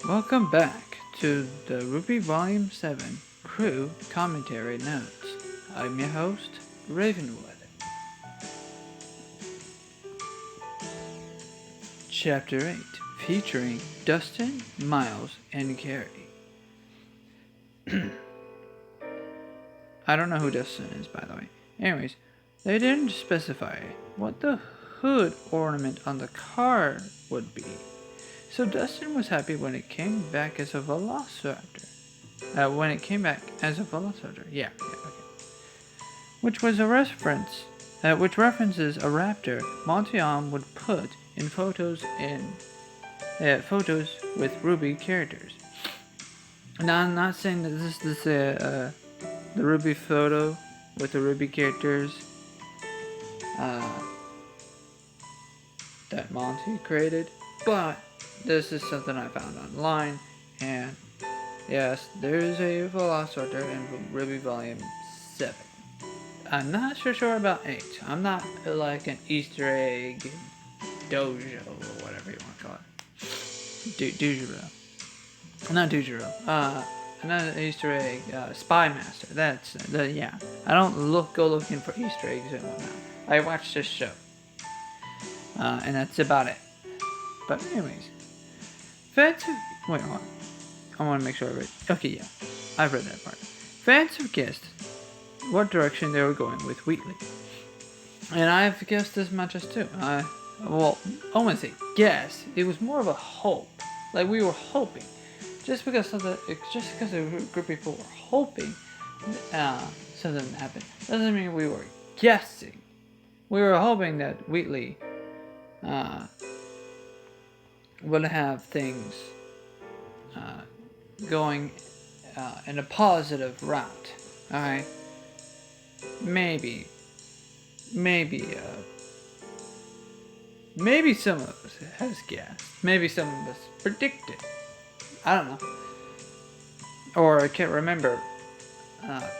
Welcome back to the RWBY Volume 7 Crew Commentary Notes. I'm your host, Ravenwood. Chapter 8, featuring Dustin, Miles, and Carrie. I don't know who Dustin is, by the way. Anyways, they didn't specify what the hood ornament on the car would be. So Dustin was happy when it came back as a velociraptor. Yeah, okay. Which was a reference, which references a raptor Montion would put in photos with RWBY characters. Now, I'm not saying that this is the RWBY photo with the RWBY characters that Monty created, but this is something I found online, and yes, there's a Velociraptor in RWBY Volume 7. I'm not so sure about 8. I'm not like an Easter egg dojo or whatever you want to call it. Dujiro. Not Dujiro. Another Easter egg, Spy Master. That's yeah. I don't go looking for Easter eggs and whatnot. I watch this show, and that's about it. But anyways, fans wait, hold on. I want to make sure I read. Okay, yeah, I've read that part. Fans have guessed what direction they were going with Wheatley, and I've guessed as much as too. I wouldn't say guess. It was more of a hope. Like we were hoping. Just because a group of people were hoping something happened doesn't mean we were guessing. We were hoping that Wheatley would have things going in a positive route. Alright? Maybe some of us has guessed. Maybe some of us predicted. I don't know. Or I can't remember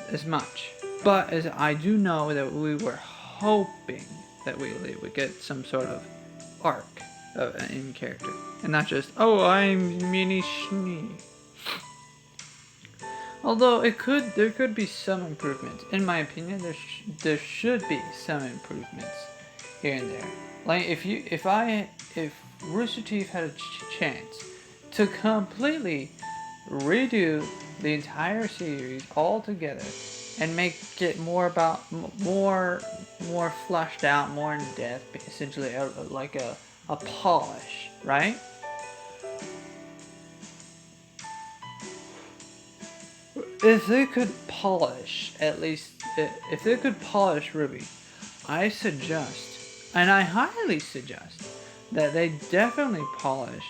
as much. But as I do know that we were hoping that we would get some sort of arc in character. And not just, oh, I'm Mini Schnee. Although there could be some improvements. In my opinion, there should be some improvements here and there. Like if Rooster Teeth had a chance to completely redo the entire series altogether and make it more fleshed out, more in depth, essentially like a polish, right? If they could polish, at least, if they could polish RWBY, I suggest, and I highly suggest, that they definitely polish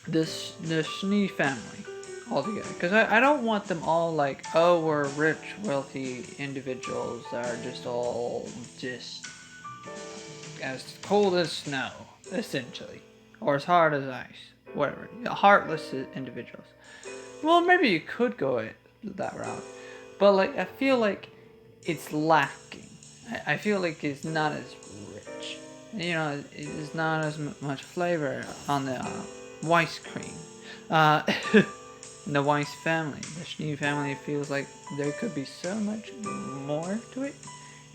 the Schnee family altogether. Because I don't want them all like, oh, we're rich, wealthy individuals that are just all just as cold as snow, essentially. Or as hard as ice. Whatever. Heartless individuals. Well, maybe you could go that route. But like, I feel like it's lacking. I feel like it's not as rich. You know, it's not as much flavor on the Weiss cream. The Weiss family, the Schnee family, feels like there could be so much more to it.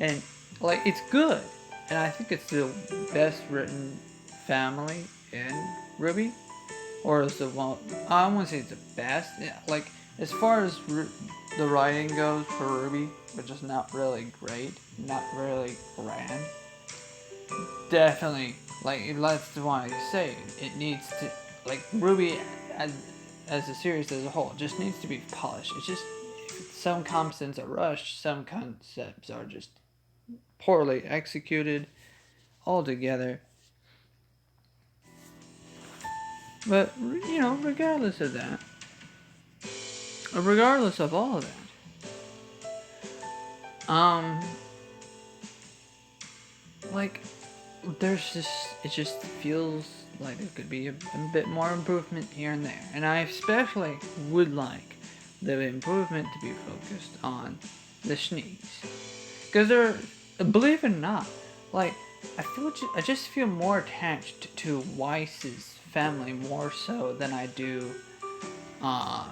And like, it's good. And I think it's the best written family in RWBY. Or is the one, I wouldn't say it's the best. Yeah, like, as far as the writing goes for RWBY, which is not really great, not really grand. Definitely, like, that's why I say it needs to, like, RWBY as a series as a whole just needs to be polished. It's just, some concepts are rushed, some concepts are just poorly executed altogether. But, you know, regardless of that, regardless of all of that, like, it just feels like there could be a bit more improvement here and there. And I especially would like the improvement to be focused on the Schnees. Because believe it or not, like, I just feel more attached to Weiss's family more so than I do uh,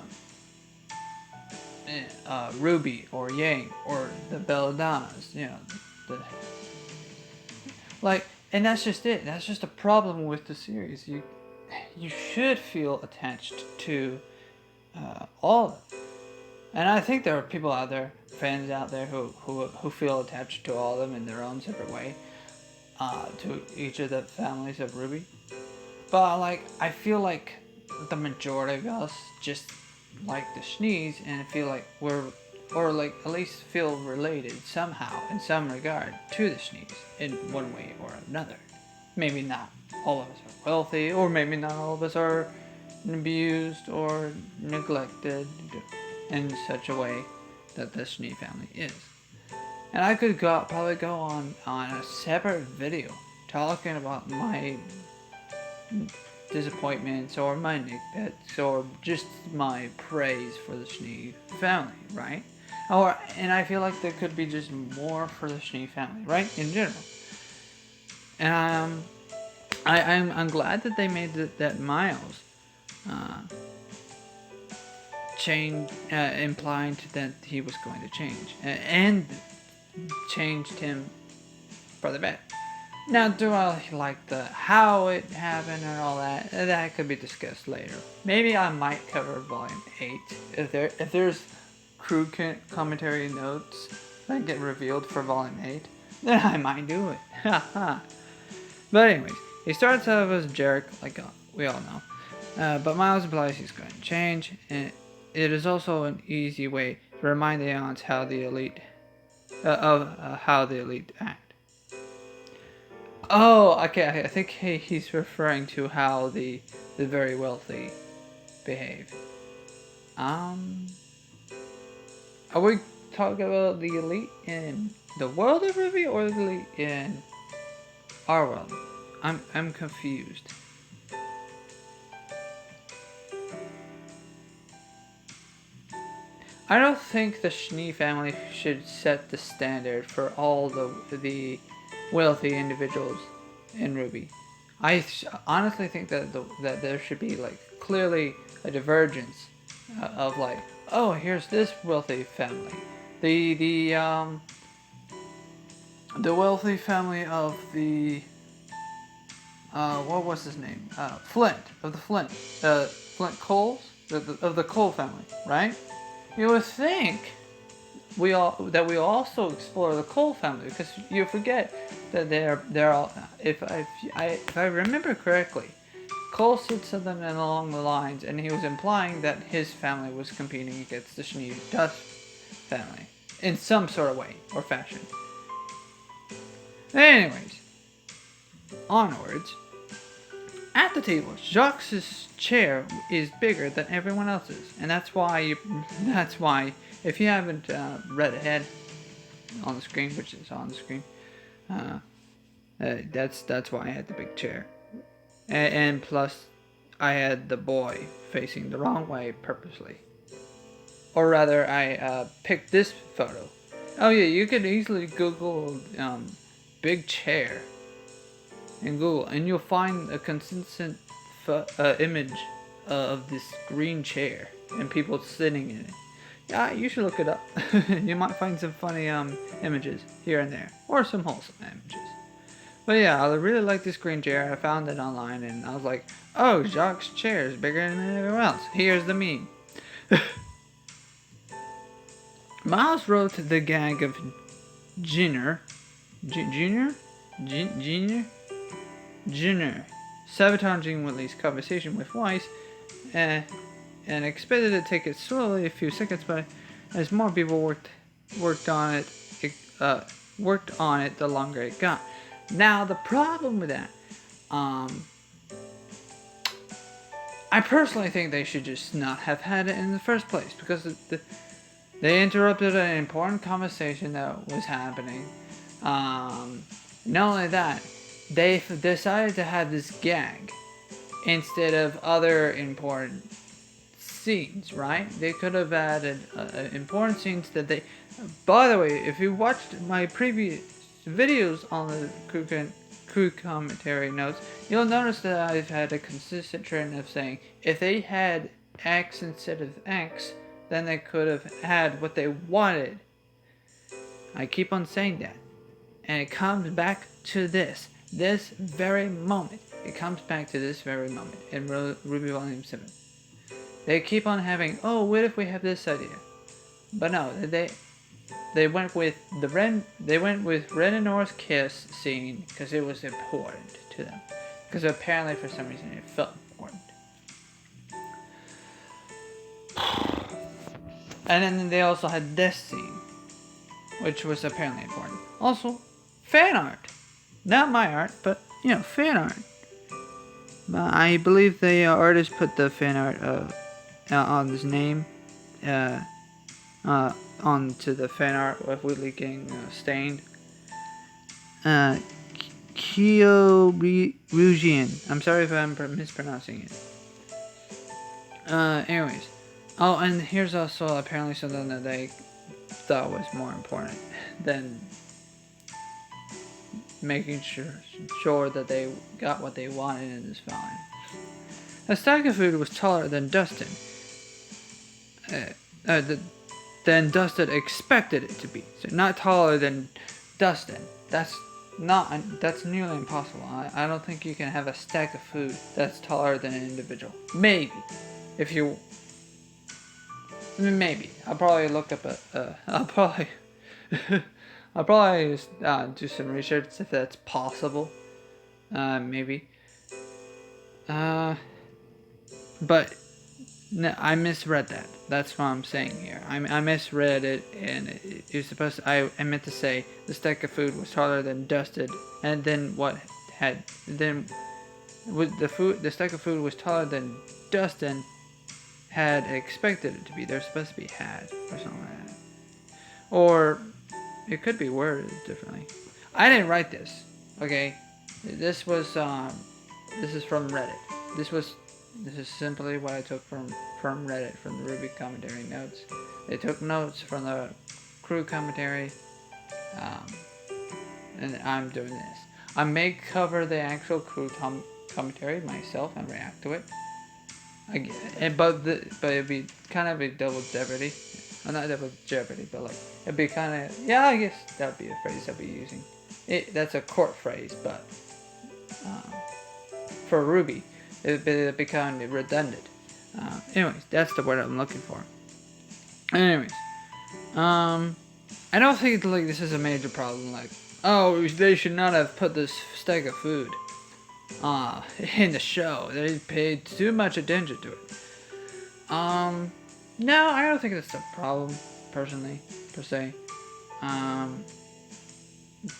Ruby or Yang or the Belladonnas. The like, and that's just it. That's just a problem with the series. You should feel attached to all of them. And I think there are people out there, fans out there, who feel attached to all of them in their own separate way, to each of the families of RWBY. But like, I feel like the majority of us just like the Shnees and feel like or like at least feel related somehow in some regard to the Shnees in one way or another. Maybe not all of us are wealthy, or maybe not all of us are abused or neglected in such a way that the Schnee family is. And I could probably go on a separate video talking about my disappointments or my nitpicks or just my praise for the Schnee family, right? And I feel like there could be just more for the Schnee family, right? In general. And I'm glad that they made that Miles change, implying that he was going to change, and changed him for the better. Now, do I like how it happened and all that? That could be discussed later. Maybe I might cover Volume 8 if there's crew commentary notes that get revealed for Volume 8. Then I might do it. But anyways, he starts out as a jerk, like we all know. But Miles implies he's going to change, and it is also an easy way to remind the audience how the elite act. Oh, okay. I think he's referring to how the very wealthy behave. Are we talking about the elite in the world of RWBY or the elite in our world? I'm confused. I don't think the Schnee family should set the standard for all the wealthy individuals in RWBY. I honestly think that there should be like clearly a divergence of like, oh, here's this wealthy family, the wealthy family of the what was his name? Flint of the Flint Coles, of the Cole family, right? You would think we also explore the Cole family, because you forget that they're all, if I remember correctly, Cole said something along the lines, and he was implying that his family was competing against the Schnee Dust family in some sort of way or fashion. Anyways, onwards. At the table, Jacques' chair is bigger than everyone else's, and that's why if you haven't read ahead on the screen, which is on the screen, that's why I had the big chair, and plus I had the boy facing the wrong way purposely, or rather I picked this photo. Oh yeah, you could easily Google big chair in Google, and you'll find a consistent image of this green chair and people sitting in it. Yeah, you should look it up. You might find some funny images here and there, or some wholesome images. But yeah, I really like this green chair. I found it online, and I was like, oh, Jacques' chair is bigger than everyone else. Here's the meme. Miles wrote the gag of Junior sabotaging Whitley's conversation with Weiss, and expected to take it slowly a few seconds, but as more people worked on it, the longer it got. Now the problem with that, I personally think they should just not have had it in the first place, because they interrupted an important conversation that was happening. Not only that, they decided to have this gag instead of other important scenes, right? They could have added important scenes that they... By the way, if you watched my previous videos on the crew commentary notes, you'll notice that I've had a consistent trend of saying if they had X instead of X, then they could have had what they wanted. I keep on saying that. And it comes back to this very moment. It comes back to this very moment in RWBY Volume 7. They keep on having, oh, what if we have this idea? But no, they went with Ren and Nora's kiss scene because it was important to them. Because apparently for some reason it felt important. And then they also had this scene, which was apparently important. Also, fan art. Not my art, but, fan art. I believe the artist put the fan art on his name onto the fan art of Whitley getting stained. Kyorujian. I'm sorry if I'm mispronouncing it. Anyways. Oh, and here's also apparently something that they thought was more important than making sure that they got what they wanted in this volume. A stack of food was taller than Dustin. Than Dustin expected it to be. So not taller than Dustin. That's nearly impossible. I don't think you can have a stack of food that's taller than an individual. Maybe. Maybe. I'll probably look up I'll probably just, do some research if that's possible. Maybe. But no, I misread that. That's what I'm saying here. I misread it, and it was supposed to, I meant to say the stack of food was taller than Dustin, and then the stack of food was taller than Dustin had expected it to be. They're supposed to be had or something like that. Or it could be worded differently. I didn't write this. Okay, this is from Reddit. This is simply what I took from Reddit, from the RWBY commentary notes. They took notes from the crew commentary, and I'm doing this. I may cover the actual crew commentary myself and react to it. But it'd be kind of a double jeopardy. Well, not double jeopardy, but like it'd be kind of, yeah, I guess that'd be the phrase I'd be using. That's a court phrase, but for RWBY, it'd be kind of redundant. Anyways, that's the word I'm looking for. Anyways, I don't think like this is a major problem. Like, oh, they should not have put this stack of food in the show. They paid too much attention to it. No, I don't think that's a problem, personally, per se.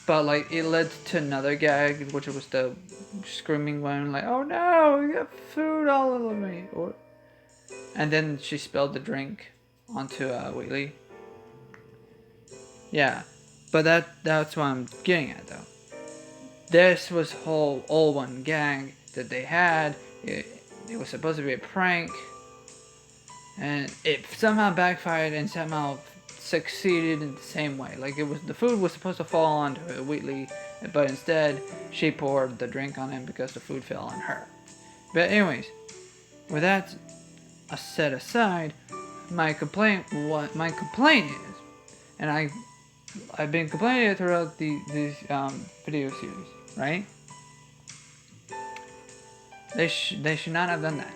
But like it led to another gag, which was the screaming one, like, "Oh no, we got food all over me!" And then she spilled the drink onto Wheatley. Yeah, but that's what I'm getting at, though. This was whole old one gag that they had. It was supposed to be a prank, and it somehow backfired and somehow succeeded in the same way. Like the food was supposed to fall onto Wheatley, but instead she poured the drink on him because the food fell on her. But anyways, with that set aside, my complaint is, and I've been complaining it throughout these video series, right? They should not have done that.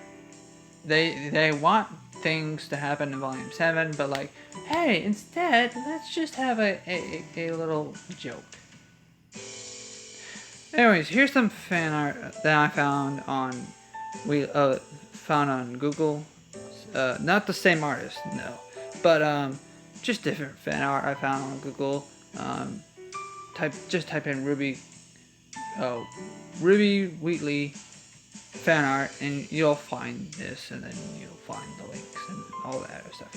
They want things to happen in Volume 7, but like, hey, instead, let's just have a little joke. Anyways, here's some fan art that I found on Google. Not the same artist, no, but just different fan art I found on Google. Type in RWBY Wheatley fan art, and you'll find this, and then you'll find the links and all that other stuff.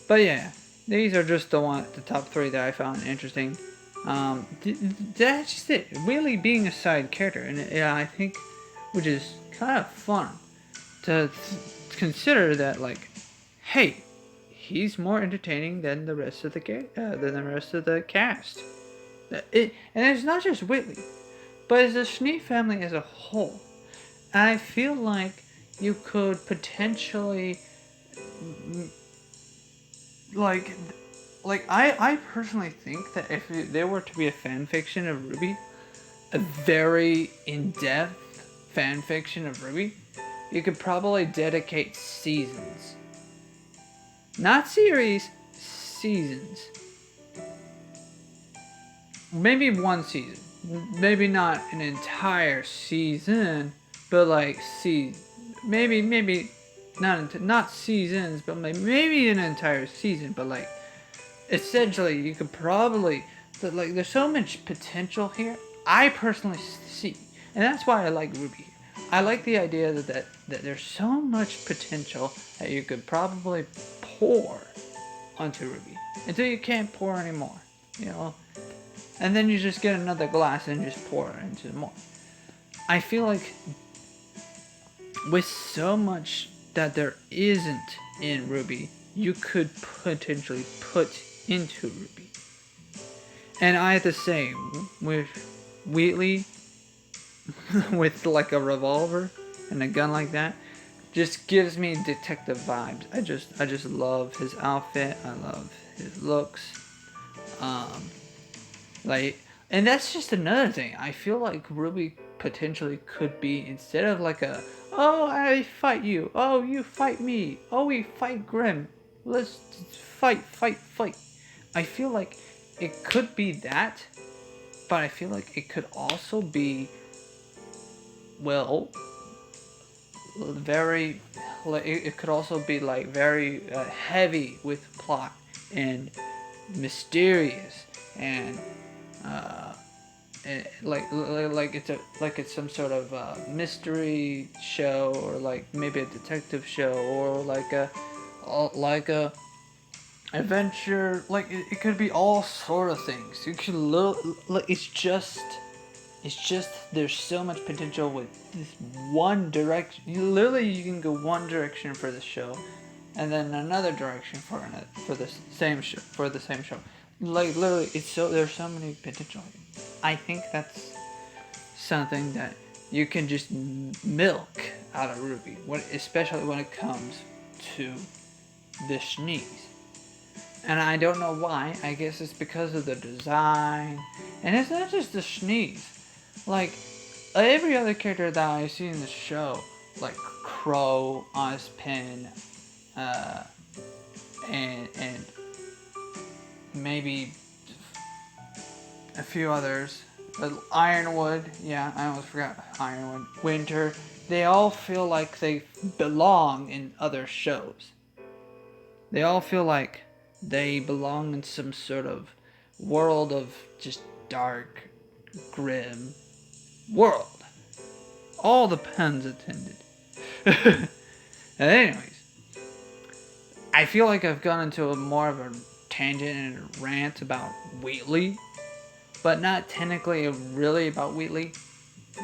But yeah, these are just the top 3 that I found interesting. That's just it. Really being a side character, and I think, which is kind of fun to consider that, like, hey, he's more entertaining than the rest of the cast. And it's not just Whitley, but it's the Schnee family as a whole. And I feel like you could potentially, like, I personally think that if there were to be a fan fiction of RWBY, a very in-depth fan fiction of RWBY, you could probably dedicate seasons. Not series, seasons. Maybe one season. Maybe not an entire season, but like maybe not seasons, but maybe an entire season. But like, essentially, you could probably, but like, there's so much potential here. I personally see, and that's why I like RWBY. I like the idea that there's so much potential that you could probably pour onto RWBY until you can't pour anymore. You know, and then you just get another glass and just pour it into more. I feel like with so much that there isn't in RWBY, you could potentially put into RWBY. And I have to say, with Wheatley, with like a revolver and a gun like that, just gives me detective vibes. I just love his outfit. I love his looks. And that's just another thing. I feel like RWBY potentially could be, instead of like a, oh, I fight you, oh, you fight me, oh, we fight Grim, let's fight. I feel like it could be that, but I feel like it could also be, well, very, like, it could also be like very heavy with plot and mysterious and it's some sort of mystery show, or like maybe a detective show, or like a adventure. Like it could be all sort of things. You could it's just there's so much potential with this one direction. You can go one direction for the show, and then another direction for the same show. Like literally, there's so many potential. I think that's something that you can just milk out of RWBY, especially when it comes to the Schnees. And I don't know why. I guess it's because of the design, and it's not just the Schnees. Like every other character that I see in the show, like Crow, Ozpin, and maybe a few others. Ironwood, yeah, I almost forgot Ironwood. Winter, they all feel like they belong in other shows. They all feel like they belong in some sort of world of just dark, grim world. All the puns intended. And anyways, I feel like I've gone into more of a tangent and a rant about Wheatley, but not technically really about Wheatley,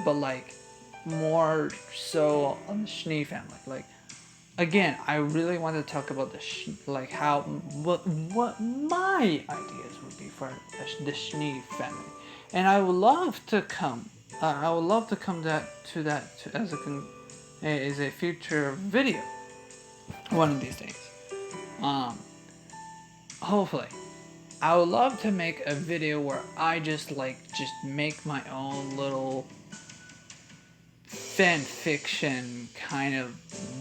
but like more so on the Schnee family. Like, again, I really want to talk about like how what my ideas would be for the Schnee family, and I would love to come. I would love to come to that as a future video, one of these days. Hopefully. I would love to make a video where I just make my own little fan fiction kind of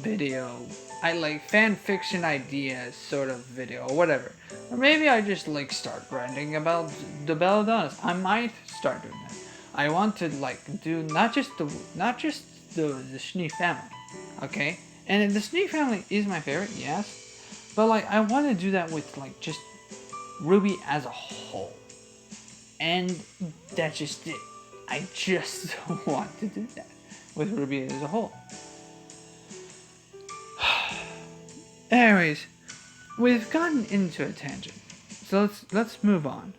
video. I like fan fiction ideas sort of video or whatever. Or maybe I just start writing about the Belladonnas. I might start doing that. I want to do not just the Schnee family, okay? And the Schnee family is my favorite, yes. But I want to do that with just RWBY as a whole. And that's just it. I just want to do that with RWBY as a whole. Anyways, we've gotten into a tangent. So let's move on.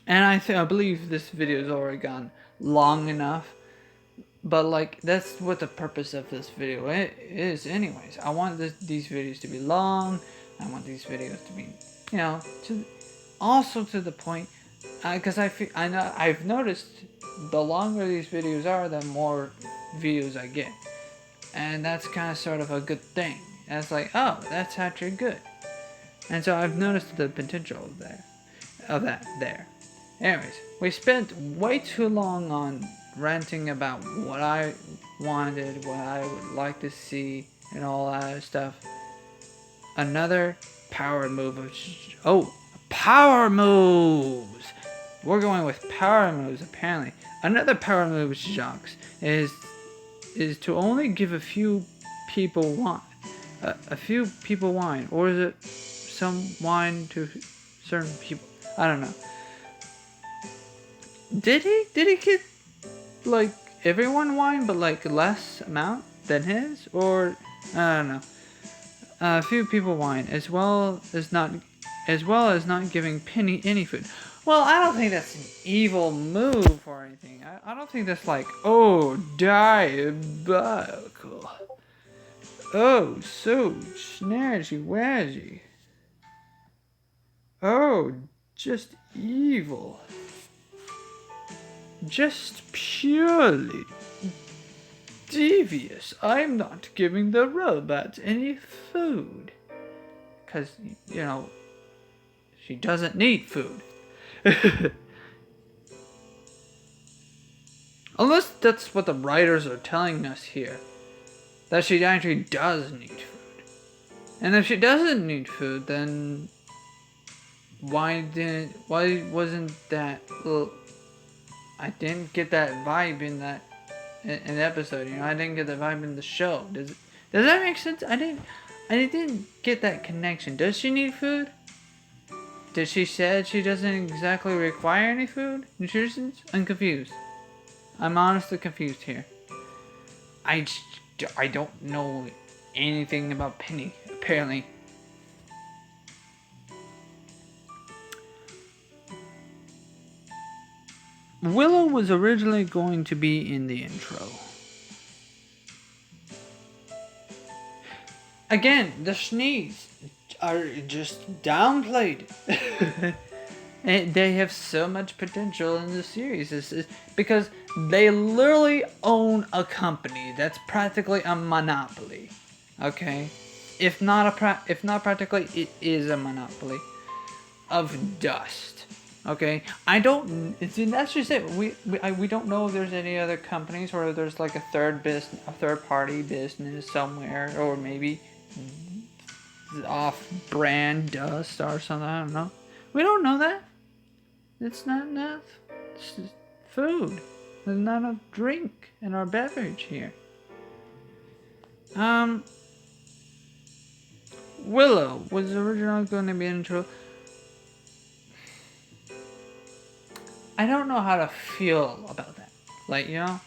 And I believe this video has already gone long enough. But that's what the purpose of this video is anyways. I want these videos to be long. I want these videos to be, also to the point. Because I know I've noticed the longer these videos are, the more views I get, and that's kind of sort of a good thing. And it's like, oh, that's actually good, and so I've noticed the potential of that there. Anyways, we spent way too long on ranting about what I wanted, what I would like to see, and all that stuff. Another power move of power moves. We're going with power moves apparently. Another power move of Jacques is to only give a few people wine, a few people wine, or is it some wine to certain people? I don't know. Did he get like everyone wine, but like less amount than his, or I don't know. A few people wine, as well as not giving Penny any food. Well, I don't think that's an evil move or anything. I don't think that's like, oh, diabolical. Oh, so snazzy wazzy. Oh, just evil. Just purely devious. I'm not giving the robots any food. Because, you know, she doesn't need food. Unless that's what the writers are telling us here. That she actually does need food. And if she doesn't need food, then why wasn't that, well, I didn't get that vibe in that in the episode, you know, I didn't get the vibe in the show. Does that make sense? I didn't get that connection. Does she need food? Did she said she doesn't exactly require any food? Nutrition? I'm confused. I'm honestly confused here. I don't know anything about Penny, apparently. Willow was originally going to be in the intro. Again, the sneeze are just downplayed. And they have so much potential in the series. Because they literally own a company that's practically a monopoly. Okay? If not practically, it is a monopoly of dust. Okay, I don't. That's just it. We don't know if there's any other companies, or if there's like a third party business somewhere, or maybe off-brand dust or something. I don't know. We don't know that. It's not enough. It's just food. There's not enough drink in our beverage here. Willow was originally going to be intro. I don't know how to feel about that. Like, you know,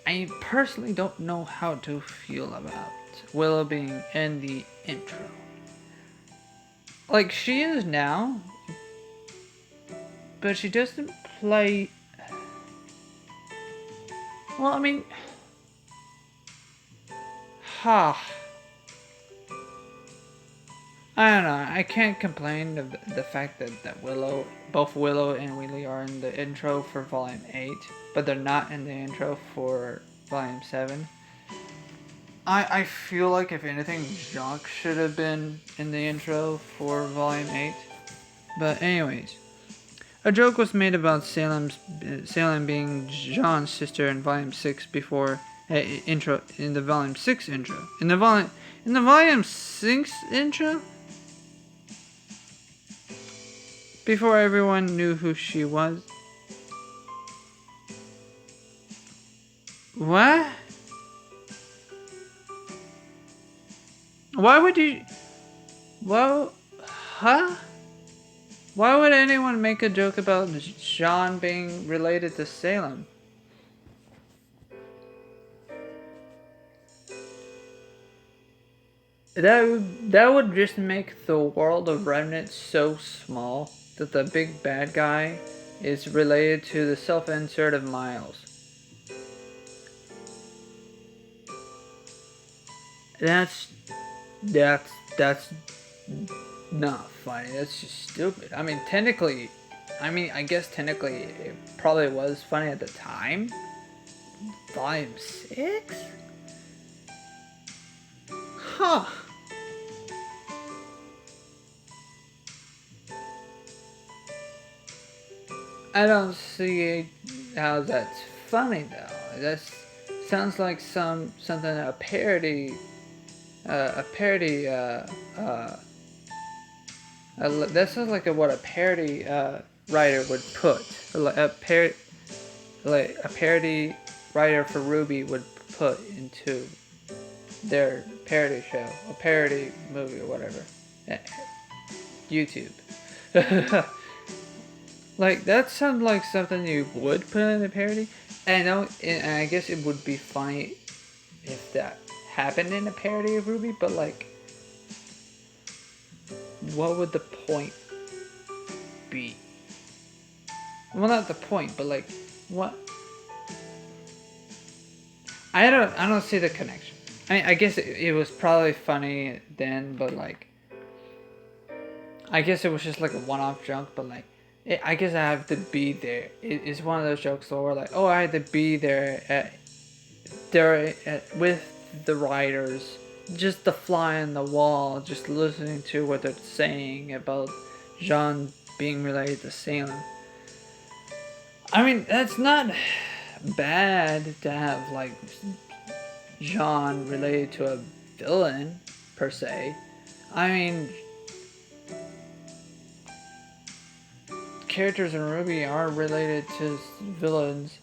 I personally don't know how to feel about Willow being in the intro. Like, she is now, but she doesn't play. Well, I mean, I don't know. I can't complain of the fact that both Willow and Wheelie are in the intro for Volume 8, but they're not in the intro for Volume 7. I feel like, if anything, Jacques should have been in the intro for Volume 8. But anyways, a joke was made about Salem being Jean's sister in Volume 6 before intro in the Volume 6 intro. In the Volume 6 intro, before everyone knew who she was. What? Why would you... Well... Huh? Why would anyone make a joke about Jean being related to Salem? That would just make the world of Remnant so small that the big bad guy is related to the self-insert of Miles. That's not funny. That's just stupid. I mean, technically, I guess technically it probably was funny at the time. Volume 6? Huh. I don't see how that's funny though. That sounds like something a parody, a parody. That sounds like what a parody writer would put. Like a parody writer for RWBY would put into their parody show, a parody movie or whatever. YouTube. Like that sounds like something you would put in a parody. And I guess it would be funny if that happened in a parody of RWBY, but like, what would the point be? Well, not the point, but like, what? I don't see the connection. I guess it was probably funny then, but like, I guess it was just like a one-off joke, but like, I guess I have to be there. It's one of those jokes where like, oh, I had to be there with the writers, just the fly on the wall, just listening to what they're saying about Jean being related to Salem. I mean, that's not bad to have like Jean related to a villain per se. I mean, characters in RWBY are related to villains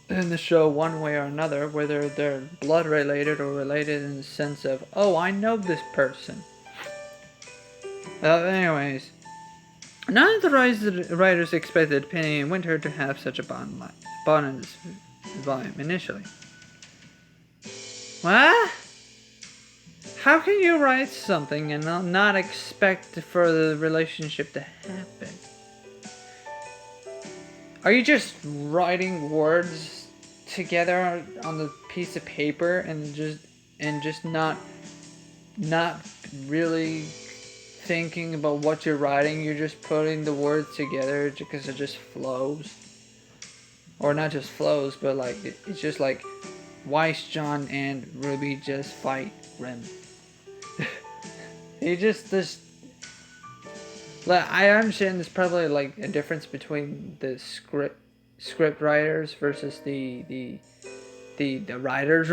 in the show one way or another, whether they're blood related or related in the sense of, oh, I know this person. Anyways, none of the writers expected Penny and Winter to have such a bond in this volume initially. What? How can you write something and not expect for the relationship to happen? Are you just writing words together on the piece of paper and just not really thinking about what you're writing? You're just putting the words together because it just flows, or not just flows, but like it's just like Weiss, John, and RWBY just fight Rem. He just like, I understand there's probably like a difference between the script writers versus the writers,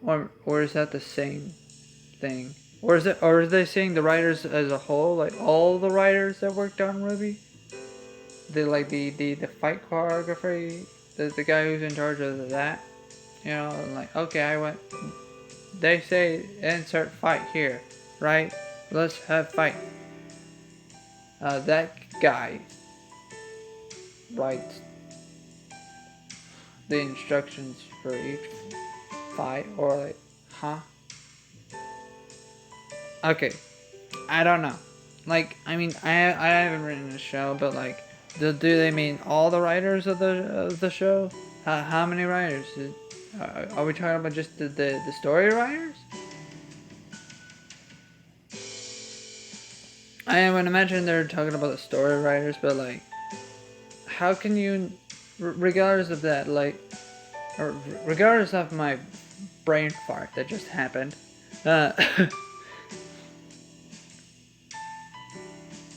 or is that the same thing? Or are they saying the writers as a whole, like all the writers that worked on RWBY? The fight choreography, the guy who's in charge of that, you know, like, okay, they say insert fight here, right? Let's have fight. That guy writes the instructions for each fight, or like, huh? Okay, I don't know. Like, I mean, I haven't written a show, but like, do they mean all the writers of the show? How many writers? Are we talking about just the story writers? I would imagine they're talking about the story writers, but like, how can you, regardless of that, like, or regardless of my brain fart that just happened,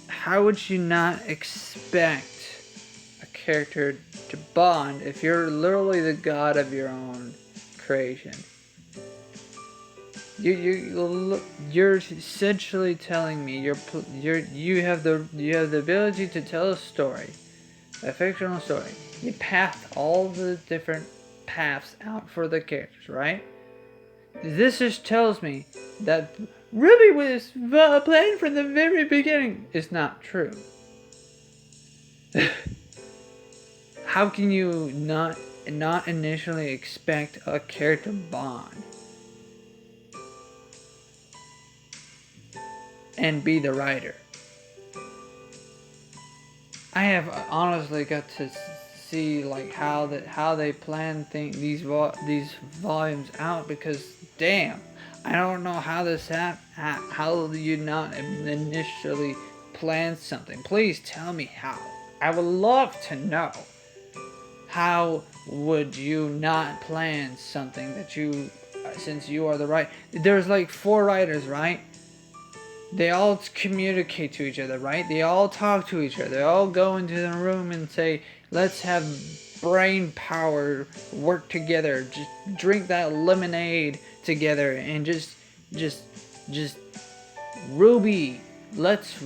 how would you not expect a character to bond if you're literally the god of your own creation? You're essentially telling me you have the ability to tell a story, a fictional story. You path all the different paths out for the characters, right? This just tells me that RWBY was planned from the very beginning. It's not true. How can you not initially expect a character bond and be the writer? I have honestly got to see like how they plan these volumes out, because damn, I don't know how this happened. How you not initially plan something? Please tell me how. I would love to know. How would you not plan something that you, since you are the right? There's like 4 writers, right? They all communicate to each other, right? They all talk to each other. They all go into the room and say, let's have brain power work together. Just drink that lemonade together and just RWBY. Let's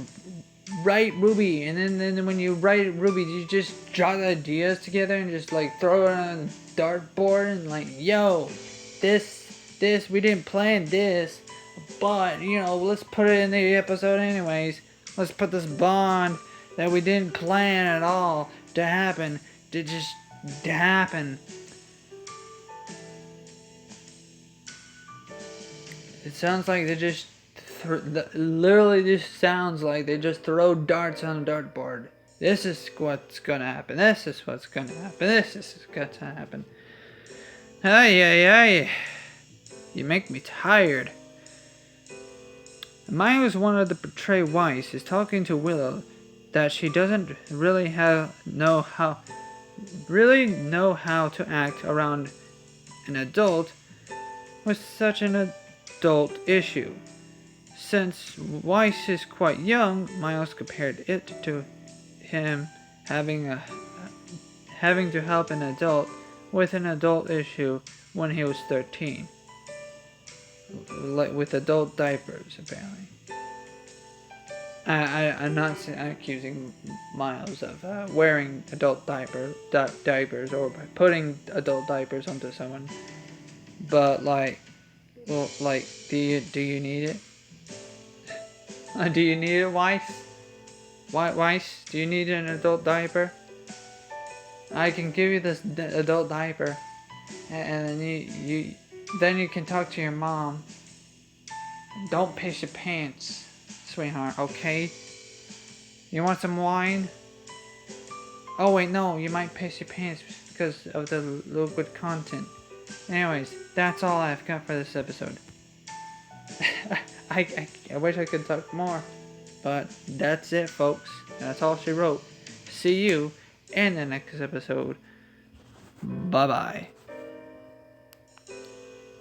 write RWBY. And then when you write RWBY, you just jot ideas together and just like throw it on a dartboard and like, yo, this, we didn't plan this. But, let's put it in the episode anyways. Let's put this bond that we didn't plan at all to happen, to happen. It sounds like they just, literally just sounds like they just throw darts on a dartboard. This is what's gonna happen. This is what's gonna happen. This is what's gonna happen. Ay. You make me tired. Maya was wanted to portray Weiss is talking to Willow that she doesn't really know how to act around an adult with such an adult issue. Since Weiss is quite young, Miles compared it to him having to help an adult with an adult issue when he was 13. Like with adult diapers, apparently. I'm not accusing Miles of wearing adult diapers or by putting adult diapers onto someone, but do you need it? Do you need it, Weiss? Weiss, do you need an adult diaper? I can give you this adult diaper, and then you can talk to your mom. Don't piss your pants, sweetheart, okay? You want some wine? Oh wait, no, you might piss your pants because of the liquid content. Anyways, that's all I've got for this episode. I wish I could talk more, but that's it, folks. That's all she wrote. See you in the next episode. Bye-bye.